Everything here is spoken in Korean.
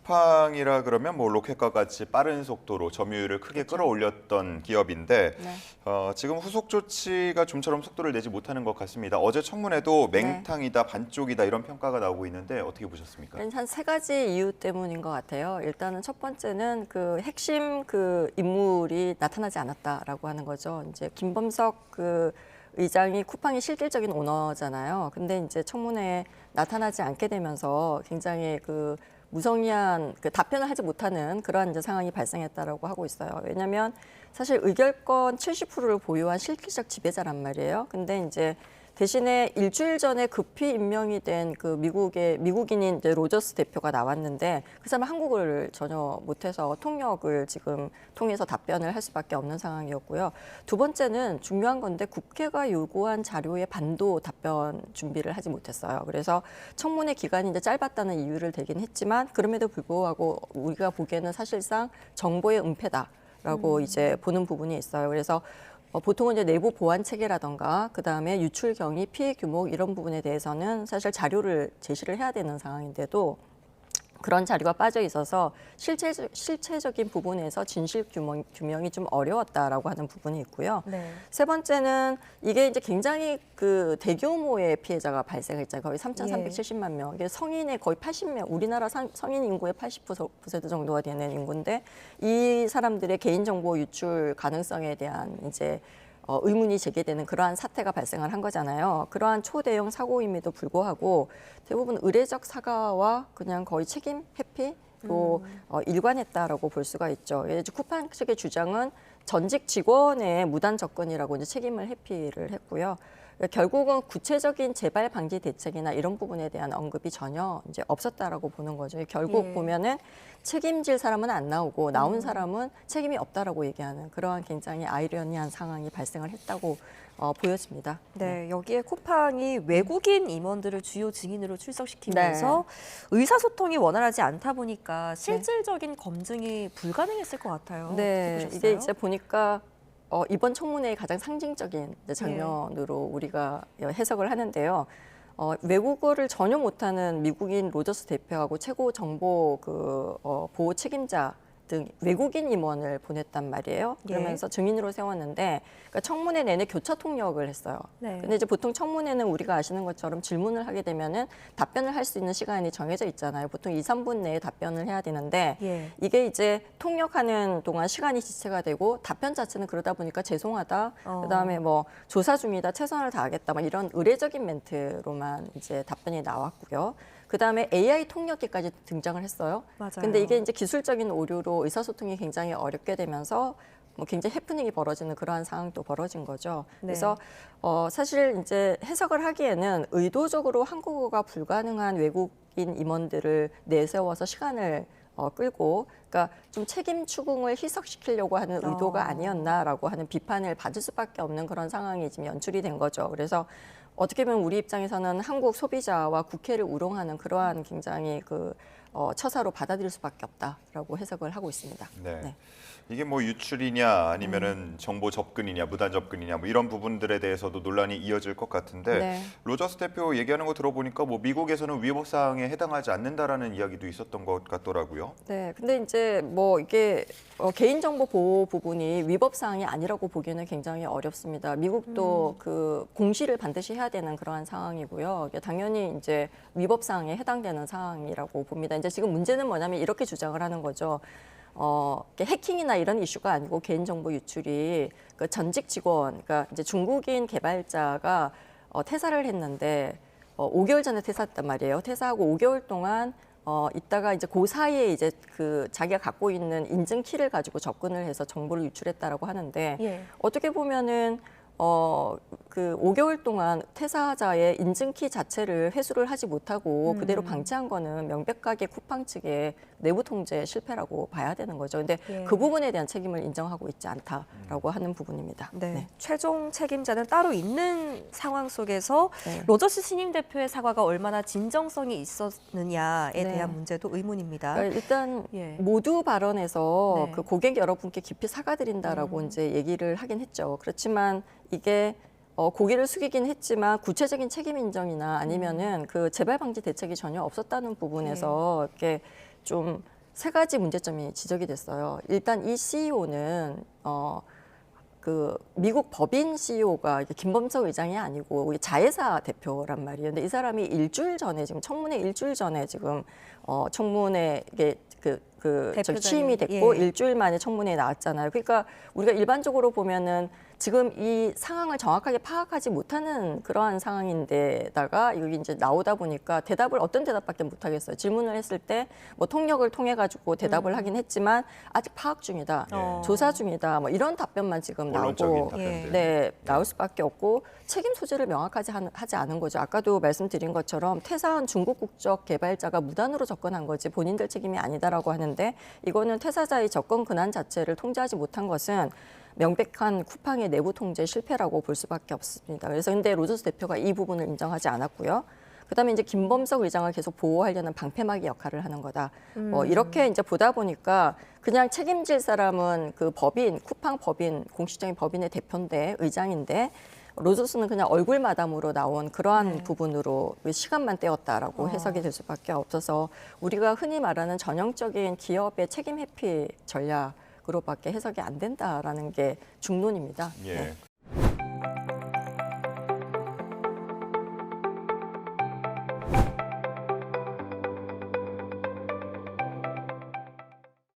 쿠팡이라 그러면 뭐 로켓과 같이 빠른 속도로 점유율을 크게 끌어올렸던 기업인데 네. 지금 후속 조치가 좀처럼 속도를 내지 못하는 것 같습니다. 어제 청문회도 맹탕이다, 반쪽이다 이런 평가가 나오고 있는데 어떻게 보셨습니까? 한 세 가지 이유 때문인 것 같아요. 일단은 첫 번째는 그 핵심 그 인물이 나타나지 않았다라고 하는 거죠. 이제 김범석 그 의장이 쿠팡의 실질적인 오너잖아요. 근데 이제 청문회에 나타나지 않게 되면서 굉장히 그 무성의한 그 답변을 하지 못하는 그러한 이제 상황이 발생했다라고 하고 있어요. 왜냐하면 사실 의결권 70%를 보유한 실질적 지배자란 말이에요. 근데 이제 대신에 일주일 전에 급히 임명이 된 그 미국인인 이제 로저스 대표가 나왔는데 그 사람은 한국어를 전혀 못해서 통역을 지금 통해서 답변을 할 수밖에 없는 상황이었고요. 두 번째는 중요한 건데 국회가 요구한 자료의 반도 답변 준비를 하지 못했어요. 그래서 청문회 기간이 이제 짧았다는 이유를 대긴 했지만 그럼에도 불구하고 우리가 보기에는 사실상 정보의 은폐다라고 이제 보는 부분이 있어요. 그래서 보통은 이제 내부 보안 체계라던가 그다음에 유출 경위, 피해 규모 이런 부분에 대해서는 사실 자료를 제시를 해야 되는 상황인데도 그런 자료가 빠져 있어서 실체적인 부분에서 진실 규명이 좀 어려웠다라고 하는 부분이 있고요. 네. 세 번째는 이게 이제 굉장히 그 대규모의 피해자가 발생했잖아요. 거의 3,370만 명. 이게 성인의 거의 80명, 우리나라 성인 인구의 80% 정도가 되는 인구인데 이 사람들의 개인정보 유출 가능성에 대한 이제 의문이 제기되는 그러한 사태가 발생을 한 거잖아요. 그러한 초대형 사고임에도 불구하고 대부분 의례적 사과와 그냥 거의 책임 회피로 일관했다라고 볼 수가 있죠. 쿠팡 측의 주장은 전직 직원의 무단 접근이라고 이제 책임을 회피를 했고요. 결국은 구체적인 재발 방지 대책이나 이런 부분에 대한 언급이 전혀 이제 없었다라고 보는 거죠. 결국 보면은 책임질 사람은 안 나오고 나온 사람은 책임이 없다라고 얘기하는 그러한 굉장히 아이러니한 상황이 발생을 했다고 보여집니다. 네, 여기에 쿠팡이 외국인 임원들을 주요 증인으로 출석시키면서 의사소통이 원활하지 않다 보니까 실질적인 검증이 불가능했을 것 같아요. 네, 어떻게 보셨어요? 이게 이제 보니까 이번 청문회의 가장 상징적인 이제 장면으로 우리가 해석을 하는데요. 외국어를 전혀 못하는 미국인 로저스 대표하고 최고 정보 보호 책임자 등 외국인 임원을 보냈단 말이에요. 그러면서 증인으로 세웠는데 그러니까 청문회 내내 교차 통역을 했어요. 네. 근데 이제 보통 청문회는 우리가 아시는 것처럼 질문을 하게 되면은 답변을 할 수 있는 시간이 정해져 있잖아요. 보통 2, 3분 내에 답변을 해야 되는데 이게 이제 통역하는 동안 시간이 지체가 되고 답변 자체는 그러다 보니까 죄송하다. 그다음에 뭐 조사 중이다. 최선을 다하겠다. 막 이런 의례적인 멘트로만 이제 답변이 나왔고요. 그다음에 AI 통역기까지 등장을 했어요. 맞아요. 근데 이게 이제 기술적인 오류로 의사소통이 굉장히 어렵게 되면서 뭐 굉장히 해프닝이 벌어지는 그러한 상황도 벌어진 거죠. 그래서 사실 이제 해석을 하기에는 의도적으로 한국어가 불가능한 외국인 임원들을 내세워서 시간을 끌고 그러니까 좀 책임 추궁을 희석시키려고 하는 의도가 아니었나라고 하는 비판을 받을 수밖에 없는 그런 상황이 지금 연출이 된 거죠. 그래서 어떻게 보면 우리 입장에서는 한국 소비자와 국회를 우롱하는 그러한 굉장히 처사로 받아들일 수밖에 없다라고 해석을 하고 있습니다. 네. 이게 뭐 유출이냐 아니면은 정보 접근이냐 무단 접근이냐 뭐 이런 부분들에 대해서도 논란이 이어질 것 같은데 로저스 대표 얘기하는 거 들어보니까 뭐 미국에서는 위법 사항에 해당하지 않는다라는 이야기도 있었던 것 같더라고요. 네, 근데 이제 뭐 이게 개인정보 보호 부분이 위법 사항이 아니라고 보기에는 굉장히 어렵습니다. 미국도 그 공시를 반드시 해야 되는 그러한 상황이고요. 이게 당연히 이제 위법 사항에 해당되는 상황이라고 봅니다. 이제 지금 문제는 뭐냐면 이렇게 주장을 하는 거죠. 해킹이나 이런 이슈가 아니고 개인정보 유출이 그 전직 직원, 그러니까 이제 중국인 개발자가 퇴사를 했는데 5개월 전에 퇴사했단 말이에요. 퇴사하고 5개월 동안 있다가 이제 그 사이에 이제 그 자기가 갖고 있는 인증 키를 가지고 접근을 해서 정보를 유출했다라고 하는데 어떻게 보면은 그 5개월 동안 퇴사자의 인증키 자체를 회수를 하지 못하고 그대로 방치한 거는 명백하게 쿠팡 측의 내부 통제 실패라고 봐야 되는 거죠. 근데 그 부분에 대한 책임을 인정하고 있지 않다라고 하는 부분입니다. 네. 최종 책임자는 따로 있는 상황 속에서 로저스 신임 대표의 사과가 얼마나 진정성이 있었느냐에 대한 문제도 의문입니다. 그러니까 일단 모두 발언에서 그 고객 여러분께 깊이 사과드린다라고 이제 얘기를 하긴 했죠. 그렇지만 이게 고개를 숙이긴 했지만 구체적인 책임 인정이나 아니면은 그 재발 방지 대책이 전혀 없었다는 부분에서 이렇게 좀 세 가지 문제점이 지적이 됐어요. 일단 이 CEO는 그 미국 법인 CEO가 김범석 의장이 아니고 우리 자회사 대표란 말이에요. 근데 이 사람이 일주일 전에 지금 청문회 일주일 전에 지금 청문회 이게 저기 취임이 됐고 예. 일주일 만에 청문회에 나왔잖아요. 그러니까 우리가 일반적으로 보면은 지금 이 상황을 정확하게 파악하지 못하는 그러한 상황인데다가 여기 이제 나오다 보니까 대답을 어떤 대답밖에 못 하겠어요. 질문을 했을 때 뭐 통역을 통해 가지고 대답을 하긴 했지만 아직 파악 중이다, 조사 중이다, 뭐 이런 답변만 지금 본론적인 나오고 답변들. 네, 나올 수밖에 없고 책임 소재를 명확하지 하지 않은 거죠. 아까도 말씀드린 것처럼 퇴사한 중국 국적 개발자가 무단으로 접근한 거지 본인들 책임이 아니다라고 하는데 이거는 퇴사자의 접근 근한 자체를 통제하지 못한 것은 명백한 쿠팡의 내부 통제 실패라고 볼 수밖에 없습니다. 그래서 근데 로저스 대표가 이 부분을 인정하지 않았고요. 그다음에 이제 김범석 의장을 계속 보호하려는 방패막이 역할을 하는 거다. 이렇게 이제 보다 보니까 그냥 책임질 사람은 그 법인, 쿠팡 법인, 공식적인 법인의 대표인데 의장인데 로저스는 그냥 얼굴 마담으로 나온 그러한 부분으로 시간만 때웠다라고 해석이 될 수밖에 없어서 우리가 흔히 말하는 전형적인 기업의 책임 회피 전략. 으로밖에 해석이 안 된다라는 게 중론입니다. 예, 네.